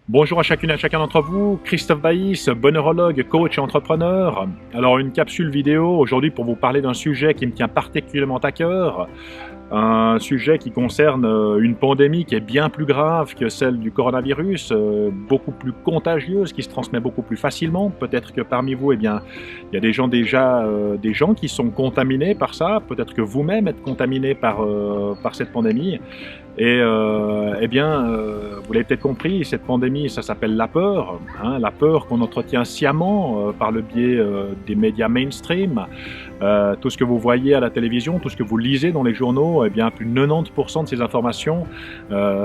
Bonjour à chacune et à chacun d'entre vous, Christophe Baïs, bonneurologue, coach et entrepreneur. Alors une capsule vidéo aujourd'hui pour vous parler d'un sujet qui me tient particulièrement à cœur, un sujet qui concerne une pandémie qui est bien plus grave que celle du coronavirus, beaucoup plus contagieuse, qui se transmet beaucoup plus facilement. Peut-être que parmi vous, eh bien, il y a des gens déjà, des gens qui sont contaminés par ça. Peut-être que vous-même êtes contaminé par cette pandémie. Et eh bien, vous l'avez peut-être compris, cette pandémie, ça s'appelle la peur, hein, la peur qu'on entretient sciemment par le biais des médias mainstream. Tout ce que vous voyez à la télévision, tout ce que vous lisez dans les journaux, eh bien, plus de 90% de ces informations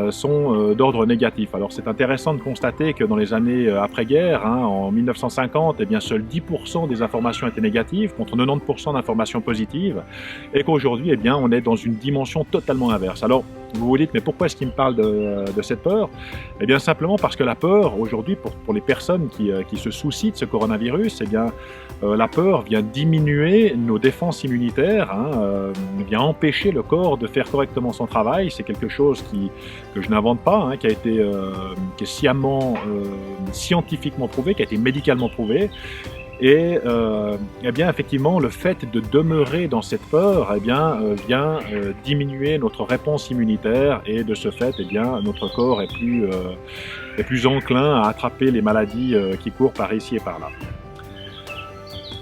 sont d'ordre négatif. Alors c'est intéressant de constater que dans les années après-guerre, hein, en 1950, eh bien, seuls 10% des informations étaient négatives contre 90% d'informations positives, et qu'aujourd'hui, eh bien, on est dans une dimension totalement inverse. Alors, vous vous dites, mais pourquoi est-ce qu'il me parle de cette peur? Eh bien, simplement parce que la peur, aujourd'hui, pour les personnes qui se soucient de ce coronavirus, eh bien, la peur vient diminuer nos défenses immunitaires, hein, vient empêcher le corps de faire correctement son travail. C'est quelque chose que je n'invente pas, hein, qui est sciemment, scientifiquement prouvé, qui a été médicalement prouvé. Et eh bien, effectivement, le fait de demeurer dans cette peur, eh bien, vient diminuer notre réponse immunitaire, et de ce fait, eh bien, notre corps est plus enclin à attraper les maladies qui courent par ici et par là.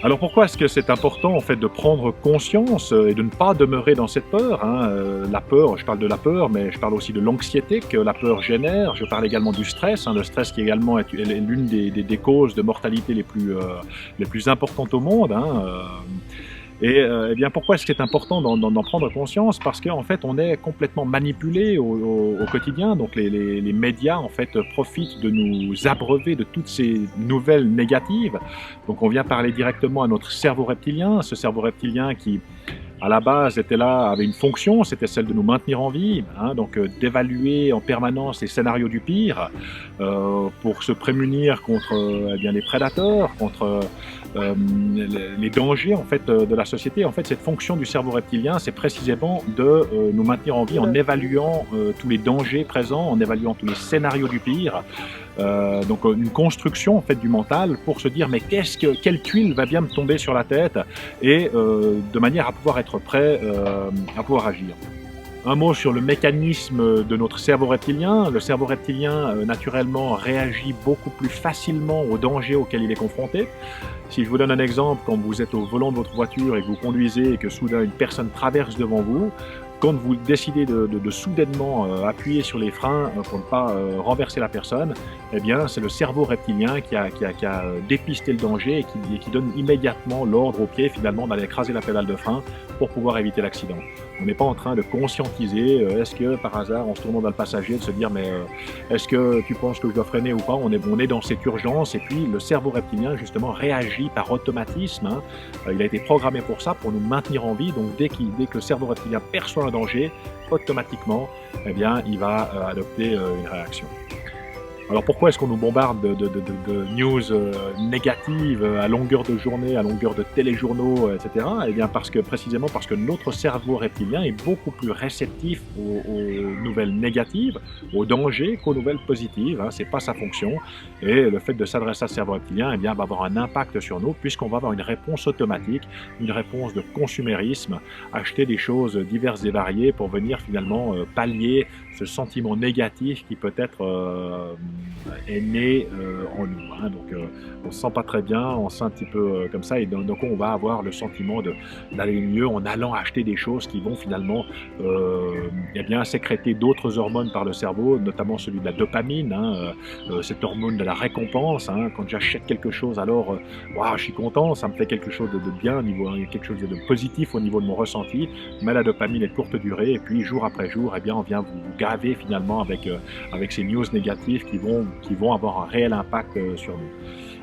Alors pourquoi est-ce que c'est important en fait de prendre conscience et de ne pas demeurer dans cette peur, hein? La peur, je parle de la peur, mais je parle aussi de l'anxiété que la peur génère. Je parle également du stress, hein, le stress qui également est l'une des causes de mortalité les plus importantes au monde, hein. Et eh bien, pourquoi est-ce que c'est important d'en prendre conscience? Parce qu'en fait, on est complètement manipulé au quotidien. Donc les médias, en fait, profitent de nous abreuver de toutes ces nouvelles négatives. Donc on vient parler directement à notre cerveau reptilien, ce cerveau reptilien qui, à la base, était là, avait une fonction, c'était celle de nous maintenir en vie, hein, donc d'évaluer en permanence les scénarios du pire pour se prémunir contre eh bien, les prédateurs, contre les dangers en fait de la société. En fait, cette fonction du cerveau reptilien, c'est précisément de nous maintenir en vie en évaluant tous les dangers présents, en évaluant tous les scénarios du pire. Donc une construction en fait du mental pour se dire mais quelle tuile va bien me tomber sur la tête, et de manière à pouvoir être prêt à pouvoir agir. Un mot sur le mécanisme de notre cerveau reptilien. Le cerveau reptilien, naturellement, réagit beaucoup plus facilement aux dangers auxquels il est confronté. Si je vous donne un exemple, quand vous êtes au volant de votre voiture et que vous conduisez et que soudain une personne traverse devant vous, quand vous décidez de soudainement appuyer sur les freins pour ne pas renverser la personne, eh bien, c'est le cerveau reptilien qui a dépisté le danger et qui donne immédiatement l'ordre au pied, finalement, d'aller écraser la pédale de frein pour pouvoir éviter l'accident. On n'est pas en train de conscientiser, est-ce que par hasard, en se tournant dans le passager, de se dire mais est-ce que tu penses que je dois freiner ou pas? On est dans cette urgence, et puis le cerveau reptilien justement réagit par automatisme, hein. Il a été programmé pour ça, pour nous maintenir en vie. Donc dès que le cerveau reptilien perçoit un danger, automatiquement, eh bien, il va adopter une réaction. Alors pourquoi est-ce qu'on nous bombarde de news négatives à longueur de journée, à longueur de téléjournaux, etc. Eh bien précisément parce que notre cerveau reptilien est beaucoup plus réceptif aux nouvelles négatives, aux dangers, qu'aux nouvelles positives, hein. C'est pas sa fonction. Et le fait de s'adresser à ce cerveau reptilien, eh bien, va avoir un impact sur nous, puisqu'on va avoir une réponse automatique, une réponse de consumérisme, acheter des choses diverses et variées pour venir finalement pallier ce sentiment négatif qui peut-être est né en nous, hein. Donc on se sent pas très bien, on se sent un petit peu comme ça, et donc on va avoir le sentiment d'aller mieux en allant acheter des choses qui vont finalement eh bien, sécréter d'autres hormones par le cerveau, notamment celui de la dopamine, hein, cette hormone de la récompense, hein. Quand j'achète quelque chose, alors wow, je suis content, ça me fait quelque chose de bien, quelque chose de positif au niveau de mon ressenti, mais la dopamine est de courte durée, et puis jour après jour, eh bien, on vient vous gaver finalement avec ces news négatives qui vont avoir un réel impact sur nous.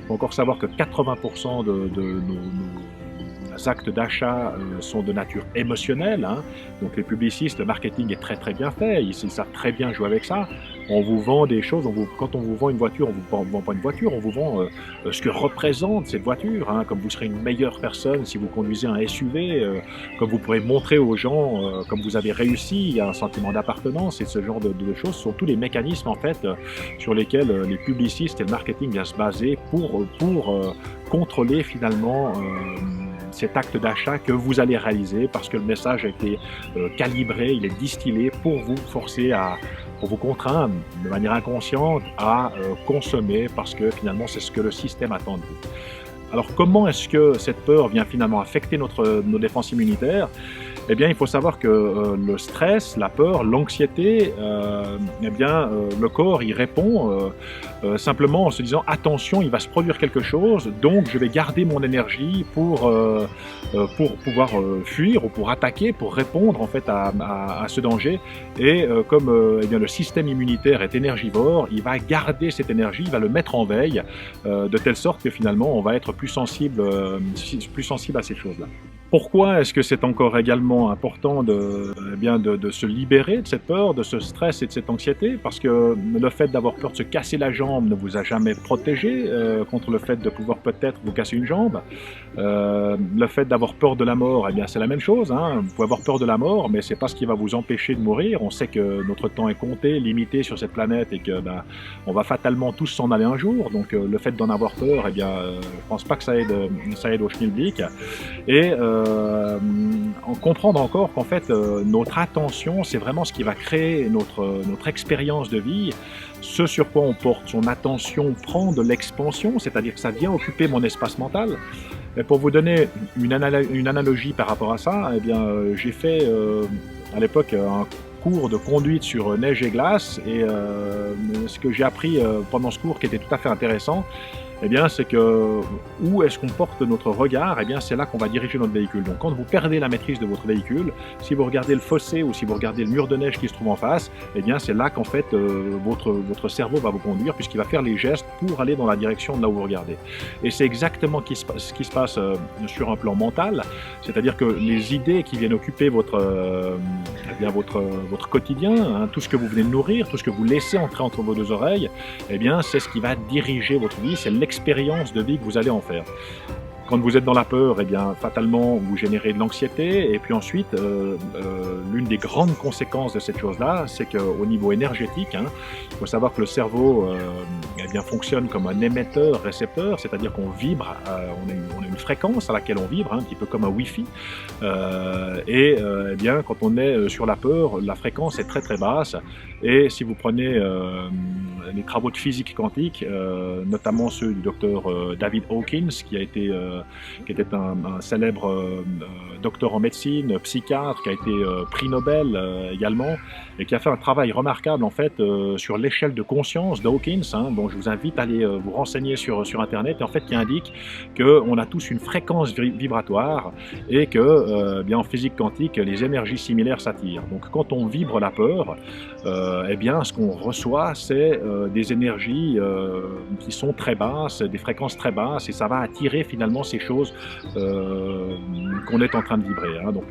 Il faut encore savoir que 80% de nos actes d'achat sont de nature émotionnelle, hein. Donc les publicistes, le marketing est très très bien fait, ils savent très bien jouer avec ça. On vous vend des choses, quand on vous vend une voiture, on vous vend pas une voiture, on vous vend ce que représente cette voiture, hein, comme vous serez une meilleure personne si vous conduisez un SUV, comme vous pourrez montrer aux gens comme vous avez réussi, il y a un sentiment d'appartenance, et ce genre de choses sont tous les mécanismes en fait sur lesquels les publicistes et le marketing viennent se baser pour contrôler finalement cet acte d'achat que vous allez réaliser, parce que le message a été calibré, il est distillé pour vous forcer pour vous contraindre de manière inconsciente à consommer, parce que finalement c'est ce que le système attend de vous. Alors comment est-ce que cette peur vient finalement affecter nos défenses immunitaires? Eh bien, il faut savoir que le stress, la peur, l'anxiété, le corps y répond simplement en se disant attention, il va se produire quelque chose, donc je vais garder mon énergie pour pouvoir fuir ou pour attaquer, pour répondre en fait à ce danger. Et comme le système immunitaire est énergivore, il va garder cette énergie, il va le mettre en veille, de telle sorte que finalement on va être plus sensible à ces choses-là. Pourquoi est-ce que c'est encore également important de se libérer de cette peur, de ce stress et de cette anxiété? Parce que le fait d'avoir peur de se casser la jambe ne vous a jamais protégé contre le fait de pouvoir peut-être vous casser une jambe. Le fait d'avoir peur de la mort, eh bien c'est la même chose, hein. Vous pouvez avoir peur de la mort, mais c'est pas ce qui va vous empêcher de mourir. On sait que notre temps est compté, limité sur cette planète, et que on va fatalement tous s'en aller un jour. Donc le fait d'en avoir peur, je pense pas que ça aide au schmilblick. Et en comprendre encore qu'en fait notre attention, c'est vraiment ce qui va créer notre expérience de vie. Ce sur quoi on porte son attention prend de l'expansion, c'est-à-dire que ça vient occuper mon espace mental. Et pour vous donner une analogie par rapport à ça, j'ai fait à l'époque un cours de conduite sur neige et glace, et ce que j'ai appris pendant ce cours qui était tout à fait intéressant, c'est que où est-ce qu'on porte notre regard, c'est là qu'on va diriger notre véhicule. Donc quand vous perdez la maîtrise de votre véhicule, si vous regardez le fossé ou si vous regardez le mur de neige qui se trouve en face, c'est là qu'en fait votre cerveau va vous conduire, puisqu'il va faire les gestes pour aller dans la direction de là où vous regardez. Et c'est exactement ce qui se passe sur un plan mental, c'est-à-dire que les idées qui viennent occuper votre quotidien, hein, tout ce que vous venez de nourrir, tout ce que vous laissez entrer entre vos deux oreilles, c'est ce qui va diriger votre vie, c'est l'expérience de vie que vous allez en faire. Quand vous êtes dans la peur, fatalement, vous générez de l'anxiété. Et puis ensuite, l'une des grandes conséquences de cette chose-là, c'est qu'au niveau énergétique, il faut savoir que le cerveau fonctionne comme un émetteur-récepteur, c'est-à-dire qu'on vibre, on a une fréquence à laquelle on vibre, un petit peu comme un Wi-Fi. Quand on est sur la peur, la fréquence est très très basse. Et si vous prenez les travaux de physique quantique, notamment ceux du docteur David Hawkins, qui était un célèbre docteur en médecine, psychiatre, qui a été prix Nobel également, et qui a fait un travail remarquable en fait sur l'échelle de conscience d'Hawkins, dont je vous invite à aller vous renseigner sur Internet, et en fait qui indique qu'on a tous une fréquence vibratoire, et que en physique quantique, les énergies similaires s'attirent. Donc quand on vibre la peur, ce qu'on reçoit, c'est des énergies qui sont très basses, des fréquences très basses, et ça va attirer finalement ces choses qu'on est en train de vibrer. Donc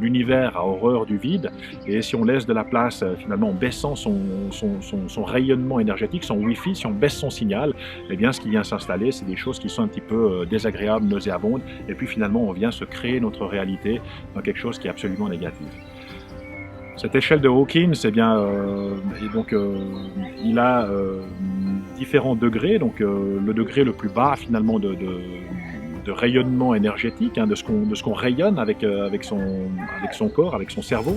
l'univers a horreur du vide, et si on laisse de la place finalement en baissant son rayonnement énergétique, son Wi-Fi, si on baisse son signal, ce qui vient s'installer, c'est des choses qui sont un petit peu désagréables, nauséabondes, et puis finalement on vient se créer notre réalité dans quelque chose qui est absolument négatif. Cette échelle de Hawkins, il a différents degrés. Donc le degré le plus bas finalement de rayonnement énergétique, de ce qu'on rayonne avec son corps, avec son cerveau,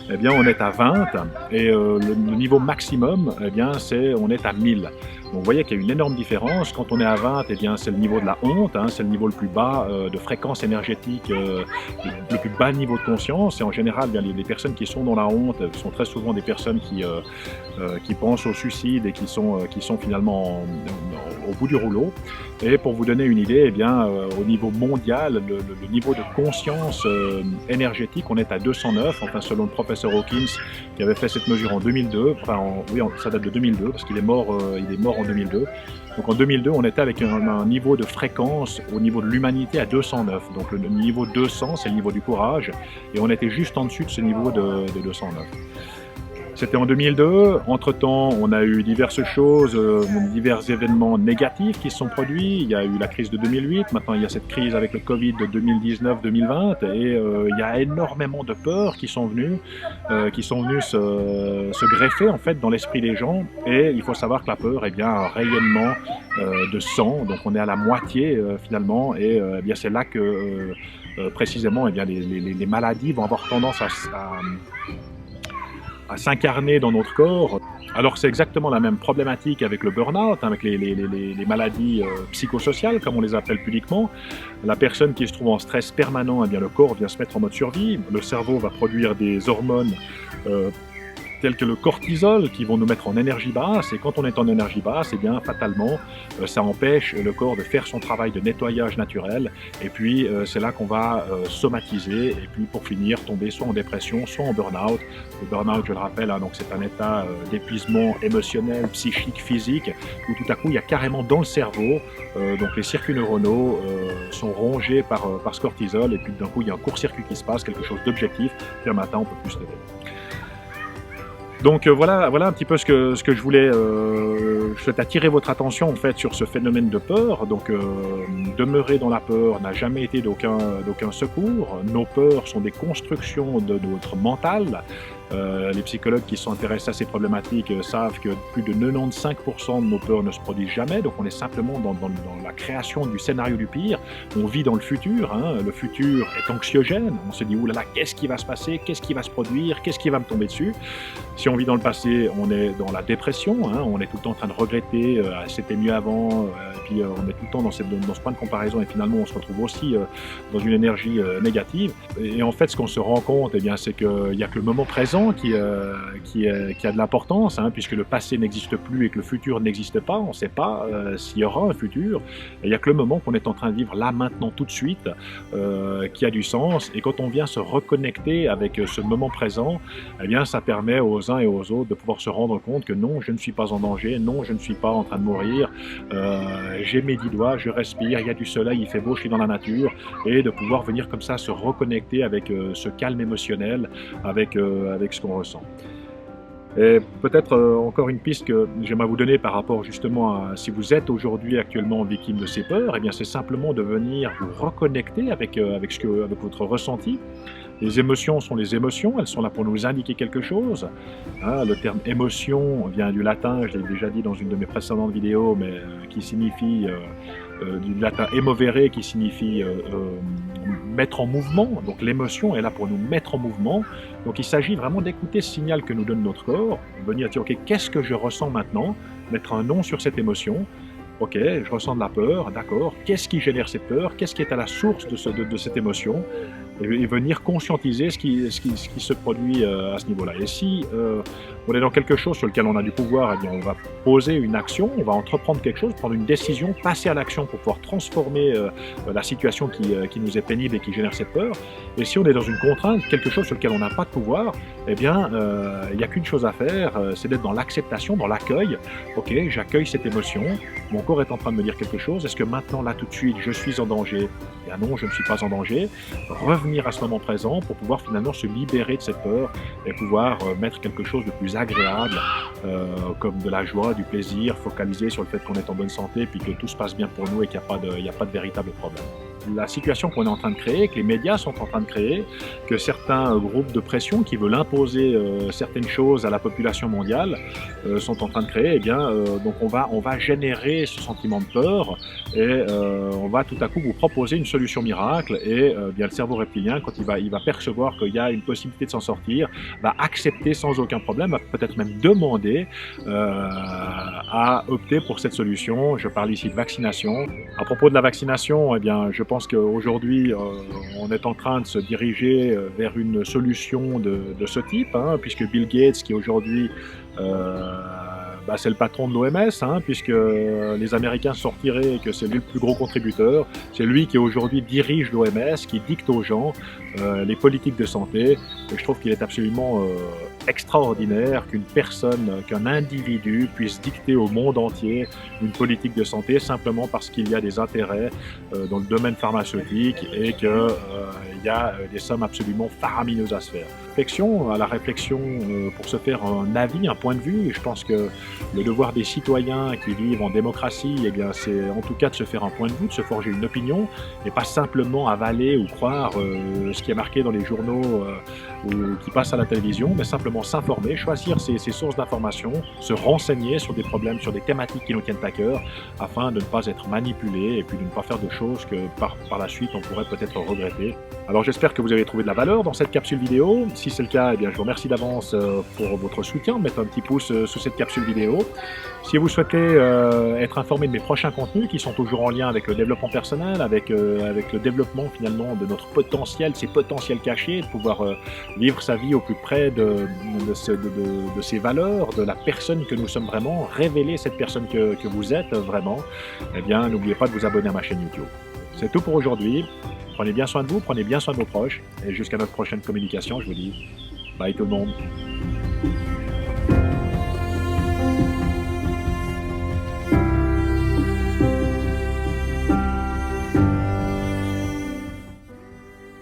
on est à 20, et le niveau maximum, on est à 1000. Donc vous voyez qu'il y a une énorme différence. Quand on est à 20, c'est le niveau de la honte, c'est le niveau le plus bas de fréquence énergétique, le plus bas niveau de conscience. Et en général, les personnes qui sont dans la honte sont très souvent des personnes qui pensent au suicide et qui sont finalement au bout du rouleau. Et pour vous donner une idée, au niveau mondial, le niveau de conscience énergétique, on est à 209, enfin selon le professeur Hawkins, qui avait fait cette mesure en 2002, ça date de 2002, parce qu'il est mort en 2002. Donc en 2002, on était avec un niveau de fréquence au niveau de l'humanité à 209. Donc le niveau 200, c'est le niveau du courage, et on était juste en dessus de ce niveau de 209. C'était en 2002. Entre-temps, on a eu diverses choses, divers événements négatifs qui se sont produits. Il y a eu la crise de 2008, maintenant il y a cette crise avec le Covid de 2019-2020, et il y a énormément de peurs qui sont venues se greffer en fait dans l'esprit des gens. Et il faut savoir que la peur est bien un rayonnement de sang, donc on est à la moitié finalement, et eh bien c'est là que précisément eh bien, les maladies vont avoir tendance à s'incarner dans notre corps. Alors c'est exactement la même problématique avec le burn-out, avec les maladies psychosociales, comme on les appelle pudiquement. La personne qui se trouve en stress permanent, eh bien, le corps vient se mettre en mode survie, le cerveau va produire des hormones tels que le cortisol, qui vont nous mettre en énergie basse, et quand on est en énergie basse, eh bien, fatalement, ça empêche le corps de faire son travail de nettoyage naturel, et puis c'est là qu'on va somatiser, et puis pour finir, tomber soit en dépression, soit en burn-out. Le burn-out, je le rappelle, hein, donc c'est un état d'épuisement émotionnel, psychique, physique, où tout à coup, il y a carrément dans le cerveau, donc les circuits neuronaux sont rongés par ce cortisol, et puis d'un coup, il y a un court-circuit qui se passe, quelque chose d'objectif, puis un matin, on peut plus se lever. Donc voilà un petit peu ce que je voulais. Je souhaite attirer votre attention en fait sur ce phénomène de peur. Donc demeurer dans la peur n'a jamais été d'aucun secours. Nos peurs sont des constructions de notre mental. Les psychologues qui sont intéressés à ces problématiques savent que plus de 95% de nos peurs ne se produisent jamais, donc on est simplement dans la création du scénario du pire. On vit dans le futur, hein. Le futur est anxiogène, on se dit oulala, qu'est-ce qui va se passer, qu'est-ce qui va se produire, qu'est-ce qui va me tomber dessus. Si on vit dans le passé, on est dans la dépression, hein. On est tout le temps en train de regretter, c'était mieux avant, et puis on est tout le temps dans ce point de comparaison, et finalement on se retrouve aussi dans une énergie négative. Et en fait, ce qu'on se rend compte, eh bien, c'est qu'il n'y a que le moment présent qui a de l'importance, hein, puisque le passé n'existe plus et que le futur n'existe pas. On ne sait pas s'il y aura un futur. Il n'y a que le moment qu'on est en train de vivre là, maintenant, tout de suite, qui a du sens. Et quand on vient se reconnecter avec ce moment présent, eh bien, ça permet aux uns et aux autres de pouvoir se rendre compte que non, je ne suis pas en danger, non, je ne suis pas en train de mourir, j'ai mes 10 doigts, je respire, il y a du soleil, il fait beau, je suis dans la nature, et de pouvoir venir comme ça se reconnecter avec ce calme émotionnel, avec ce qu'on ressent. Et peut-être encore une piste que j'aimerais vous donner par rapport justement à si vous êtes aujourd'hui actuellement victime de ces peurs, eh bien c'est simplement de venir vous reconnecter avec votre ressenti. Les émotions sont les émotions, elles sont là pour nous indiquer quelque chose. Hein, le terme émotion vient du latin, je l'ai déjà dit dans une de mes précédentes vidéos, mais qui signifie du latin emovere, qui signifie mettre en mouvement. Donc l'émotion est là pour nous mettre en mouvement. Donc il s'agit vraiment d'écouter ce signal que nous donne notre corps, venir dire ok, qu'est-ce que je ressens maintenant, mettre un nom sur cette émotion. Ok, je ressens de la peur, d'accord. Qu'est-ce qui génère cette peur? Qu'est-ce qui est à la source de cette émotion? Et venir conscientiser ce qui se produit à ce niveau-là. Et si on est dans quelque chose sur lequel on a du pouvoir, eh bien on va poser une action, on va entreprendre quelque chose, prendre une décision, passer à l'action pour pouvoir transformer la situation qui nous est pénible et qui génère cette peur. Et si on est dans une contrainte, quelque chose sur lequel on n'a pas de pouvoir, eh bien il n'y a qu'une chose à faire, c'est d'être dans l'acceptation, dans l'accueil. Ok, j'accueille cette émotion, mon corps est en train de me dire quelque chose, est-ce que maintenant, là, tout de suite, je suis en danger? Eh bien non, je ne suis pas en danger. Revenir à ce moment présent pour pouvoir finalement se libérer de cette peur et pouvoir mettre quelque chose de plus agréable, comme de la joie, du plaisir, focaliser sur le fait qu'on est en bonne santé, puis que tout se passe bien pour nous et qu'il n'y a pas de véritable problème. La situation qu'on est en train de créer, que les médias sont en train de créer, que certains groupes de pression qui veulent imposer certaines choses à la population mondiale sont en train de créer, eh bien, donc on va générer ce sentiment de peur et on va tout à coup vous proposer une solution miracle et bien le cerveau reptilien, quand il va percevoir qu'il y a une possibilité de s'en sortir, va accepter sans aucun problème, va peut-être même demander à opter pour cette solution. Je parle ici de vaccination. À propos de la vaccination, eh bien, je pense qu'aujourd'hui, on est en train de se diriger vers une solution de ce type, hein, puisque Bill Gates, qui aujourd'hui c'est le patron de l'OMS, hein, puisque les Américains sortiraient et que c'est lui le plus gros contributeur. C'est lui qui aujourd'hui dirige l'OMS, qui dicte aux gens les politiques de santé. Et je trouve qu'il est absolument extraordinaire qu'une personne, qu'un individu puisse dicter au monde entier une politique de santé simplement parce qu'il y a des intérêts dans le domaine pharmaceutique et qu'il y a des sommes absolument faramineuses à se faire. À la réflexion pour se faire un avis, un point de vue, et je pense que le devoir des citoyens qui vivent en démocratie, eh bien, c'est en tout cas de se faire un point de vue, de se forger une opinion, et pas simplement avaler ou croire ce qui est marqué dans les journaux ou qui passe à la télévision, mais simplement s'informer, choisir ses sources d'information, se renseigner sur des problèmes, sur des thématiques qui nous tiennent à cœur, afin de ne pas être manipulé et puis de ne pas faire de choses que par la suite on pourrait peut-être regretter. Alors j'espère que vous avez trouvé de la valeur dans cette capsule vidéo. Si c'est le cas, eh bien, je vous remercie d'avance pour votre soutien, mettre un petit pouce sous cette capsule vidéo. Si vous souhaitez être informé de mes prochains contenus qui sont toujours en lien avec le développement personnel, avec le développement finalement de notre potentiel, ses potentiels cachés, de pouvoir vivre sa vie au plus près de ses valeurs, de la personne que nous sommes vraiment, révéler cette personne que vous êtes vraiment, eh bien n'oubliez pas de vous abonner à ma chaîne YouTube. C'est tout pour aujourd'hui. Prenez bien soin de vous, prenez bien soin de vos proches, et jusqu'à notre prochaine communication, je vous dis bye tout le monde.